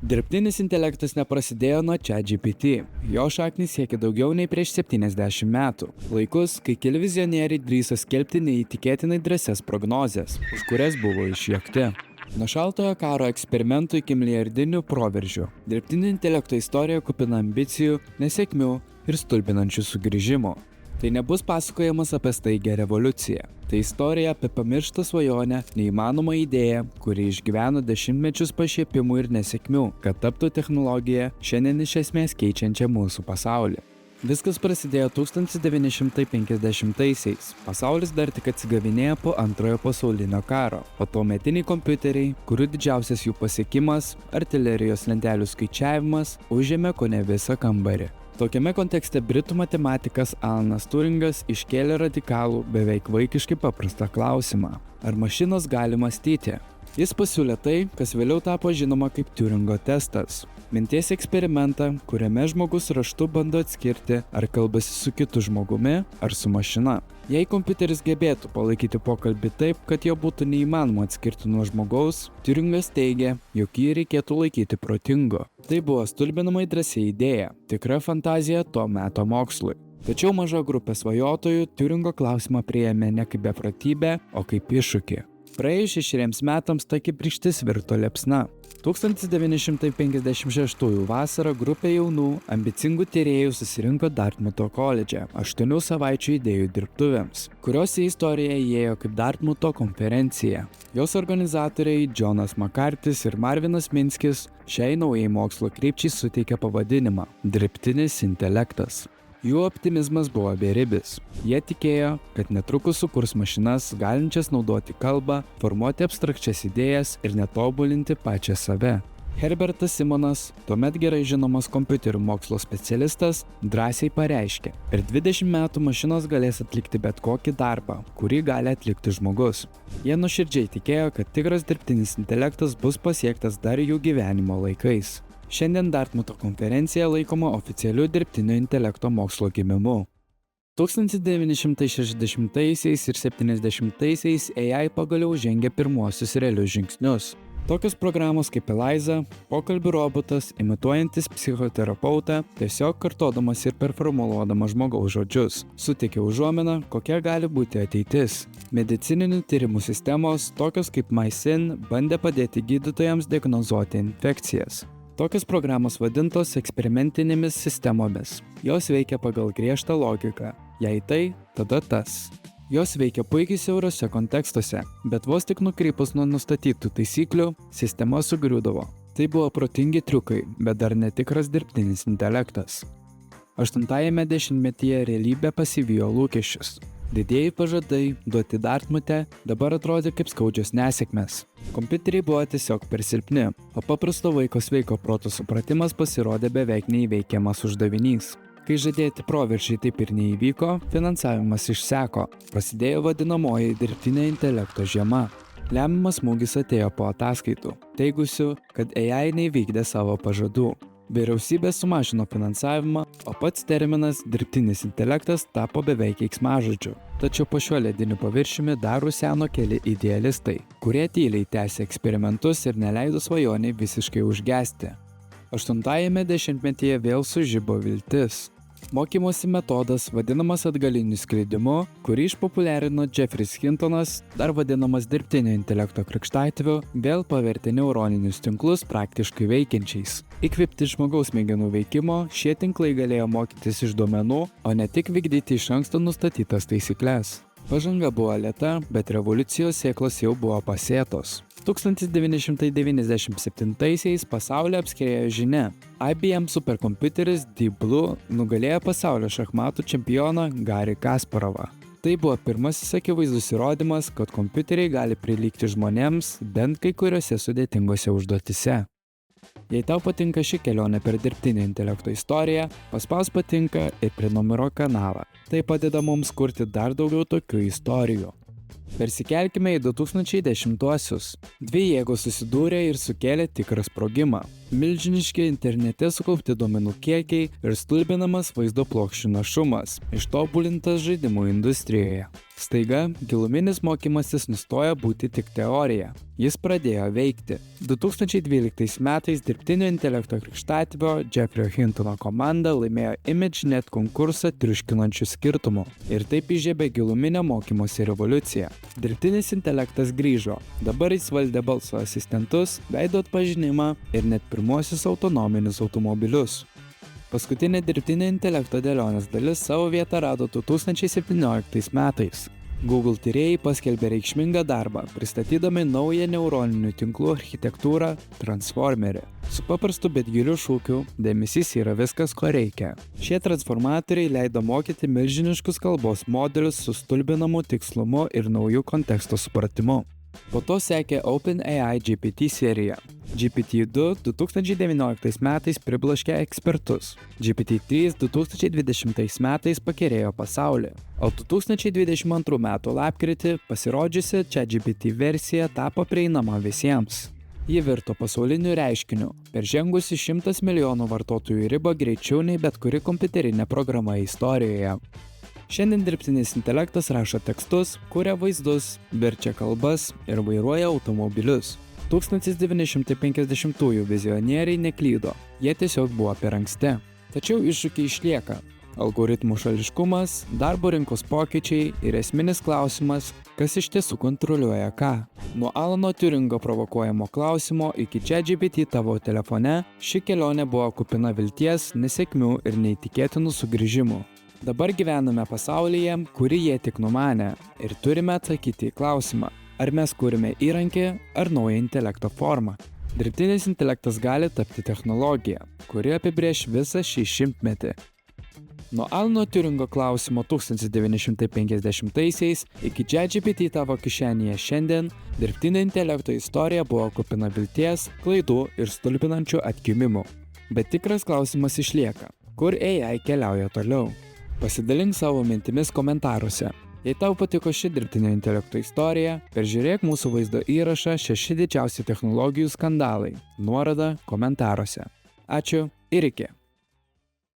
Dirbtinis intelektas neprasidėjo nuo ChatGPT. Jo šaknys siekia daugiau nei prieš 70 metų. Laikus, kai keli vizionieriai drįso skelbti neįtikėtinai drąsias prognozes, už kurias buvo išjuokti. Nuo šaltojo karo eksperimentų iki milijardinių proveržių. Dirbtinio intelekto istorija kupina ambicijų, nesėkmių ir stulbinančių sugrįžimų. Tai nebus pasakojimas apie staigę revoliuciją. Tai istorija apie pamirštą svajonę, neįmanomą idėją, kuri išgyveno dešimtmečius pašiepimų ir nesėkmių, kad taptų technologija šiandien iš esmės keičiančia mūsų pasaulį. Viskas prasidėjo 1950-aisiais. Pasaulis dar tik atsigavinėjo po antrojo pasaulinio karo, o tuometiniai kompiuteriai, kurių didžiausias jų pasiekimas, artilerijos lentelių skaičiavimas, užėmė kone visą kambarį. Tokiame kontekste britų matematikas Alanas Turingas iškėlė radikalų, beveik vaikiškai paprastą klausimą: ar mašinos gali mąstyti? Jis pasiūlė tai, kas vėliau tapo žinoma kaip Turingo testas. Minties eksperimentą, kuriame žmogus raštu bando atskirti, ar kalbasi su kitu žmogumi, ar su mašina. Jei kompiuteris gebėtų palaikyti pokalbį taip, kad jo būtų neįmanoma atskirti nuo žmogaus, Turingas teigė, jog jį reikėtų laikyti protingu. Tai buvo stulbinamai drąsi idėja, tikra fantazija to meto mokslui. Tačiau maža grupė svajotojų Turingo klausimą priėmė ne kaip beprotybę, o kaip iššūkį. Praėjus 6 metams ta kibirkštis virto liepsna. 1956 vasarą grupė jaunų, ambicingų tyrėjų susirinko Dartmuto koledže 8 savaičių idėjų dirbtuvėms, kurios į istoriją įėjo kaip Dartmuto konferencija. Jos organizatoriai Jonas Makartis ir Marvinas Minskis šiai naujai mokslo krypčiai suteikė pavadinimą – dirbtinis intelektas. Jų optimizmas buvo beribis. Jie tikėjo, kad netrukus sukurs mašinas, galinčias naudoti kalbą, formuoti abstrakčias idėjas ir netobulinti pačią save. Herbertas Simonas, tuomet gerai žinomas kompiuterių mokslo specialistas, drąsiai pareiškė: per 20 metų mašinos galės atlikti bet kokį darbą, kurį gali atlikti žmogus. Jie nuoširdžiai tikėjo, kad tikras dirbtinis intelektas bus pasiektas dar jų gyvenimo laikais. Šiandien Dartmuto konferencija laikoma oficialiu dirbtinio intelekto mokslo gimimu. 1960-aisiais ir 70-aisiais AI pagaliau žengė pirmuosius realius žingsnius. Tokios programos kaip Eliza, pokalbių robotas, imituojantis psichoterapeutą, tiesiog kartodamas ir performuluodamas žmogaus žodžius, suteikė užuominą, kokia gali būti ateitis. Medicininių tyrimų sistemos, tokios kaip MySyn, bandė padėti gydytojams diagnozuoti infekcijas. Tokios programos vadintos eksperimentinėmis sistemomis. Jos veikia pagal griežtą logiką. Jei tai, tada tas. Jos veikia puikiai siaurose kontekstuose, bet vos tik nukrypus nuo nustatytų taisyklių, sistema sugriūdavo. Tai buvo protingi triukai, bet dar netikras dirbtinis intelektas. 8-ajame dešimtmetyje realybė pasivijo lūkesčius. Didieji pažadai, duoti Dartmute, dabar atrodė kaip skaudžios nesėkmės. Kompiuteriai buvo tiesiog per silpni, o paprasto vaiko sveiko proto supratimas pasirodė beveik neįveikiamas uždavinys. Kai žadėti proveržiai taip ir neįvyko, finansavimas išseko. Prasidėjo vadinamoji dirbtinio intelekto žiema. Lemiamas smūgis atėjo po ataskaitų, teigusių, kad AI neįvykdė savo pažadų. Vyriausybė sumažino finansavimą, o pats terminas dirbtinis intelektas tapo beveik keiksmažodžiu. Tačiau po šiuo lediniu paviršiumi dar ruseno keli idealistai, kurie tyliai tęsė eksperimentus ir neleido svajoniai visiškai užgesti. 8-ajame dešimtmetyje vėl sužibo viltis. Mokymosi metodas, vadinamas atgaliniu skleidimu, kurį išpopuliarino Jeffris Hintonas, dar vadinamas dirbtinio intelekto krikštatėviu, vėl pavertė neuroninius tinklus praktiškai veikiančiais. Įkvėpti žmogaus smegenų veikimo, šie tinklai galėjo mokytis iš duomenų, o ne tik vykdyti iš anksto nustatytas taisykles. Pažanga buvo lėta, bet revoliucijos sėklos jau buvo pasėtos. 1997-aisiais pasaulį apskriejo žinia. IBM superkompiuteris Deep Blue nugalėjo pasaulio šachmatų čempioną Garį Kasparovą. Tai buvo pirmasis akivaizdus įrodymas, kad kompiuteriai gali prilygti žmonėms bent kai kuriuose sudėtingose užduotise. Jei tau patinka ši kelionė per dirbtinio intelekto istoriją, paspaus patinka ir prenumeruok kanalą. Tai padeda mums kurti dar daugiau tokių istorijų. Persikelkime į 2010-uosius. Dvi jėgos susidūrė ir sukėlė tikrą sprogimą. Milžiniški internete sukaupti duomenų kiekiai ir stulbinamas vaizdo plokščių našumas, ištobulintas žaidimų industrijoje. Staiga, giluminis mokymasis nustojo būti tik teorija. Jis pradėjo veikti. 2012 metais dirbtinio intelekto krikštatėvio Jeffrey Hintono komanda laimėjo ImageNet konkursą triuškinančių skirtumų ir taip įžiebė giluminio mokymosi revoliuciją. Dirbtinis intelektas grįžo. Dabar jis valdė balso asistentus, veido atpažinimą ir net pirmuosius autonominius automobilius. Paskutinė dirbtinio intelekto dėlionės dalis savo vietą rado 2017 metais. Google tyrėjai paskelbė reikšmingą darbą, pristatydami naują neuroninių tinklų architektūrą Transformerį. Su paprastu bet giliu šūkiu dėmesys yra viskas, ko reikia. Šie transformatoriai leido mokyti milžiniškus kalbos modelius su stulbinamu tikslumu ir naujų konteksto supratimu. Po to sekė OpenAI GPT serija. GPT-2 2019 metais pribloškė ekspertus. GPT-3 2020 metais pakerėjo pasaulį. O 2022 metų lapkritį pasirodžiusi ChatGPT versija tapo prieinama visiems. Ji virto pasauliniu reiškiniu, peržengusi 100 milijonų vartotojų ribą greičiau nei bet kuri kompiuterinė programa istorijoje. Šiandien dirbtinis intelektas rašo tekstus, kuria vaizdus, verčia kalbas ir vairuoja automobilius. 1950-ųjų vizionieriai neklydo, jie tiesiog buvo per anksti. Tačiau iššūkiai išlieka. Algoritmų šališkumas, darbo rinkos pokyčiai ir esminis klausimas, kas iš tiesų kontroliuoja ką. Nuo Alano Turingo provokuojamo klausimo iki ChatGPT tavo telefone, ši kelionė buvo kupina vilties, nesėkmių ir neįtikėtinų sugrįžimų. Dabar gyvename pasaulyje, kurį jie tik numanė, ir turime atsakyti į klausimą, ar mes kūrime įrankį ar naują intelekto formą. Dirbtinis intelektas gali tapti technologija, kuri apibrėš visą šį šimtmetį. Nuo Alano Turingo klausimo 1950-aisiais iki ChatGPT tavo kišenėje šiandien, dirbtinio intelekto istorija buvo kupina vilties, klaidų ir stulbinančių atgimimų. Bet tikras klausimas išlieka, kur AI keliauja toliau? Pasidalink savo mintimis komentaruose. Jei tau patiko ši dirbtinio intelekto istorija, peržiūrėk mūsų vaizdo įrašą 6 didžiausi technologijų skandalai. Nuoroda komentaruose. Ačiū ir iki.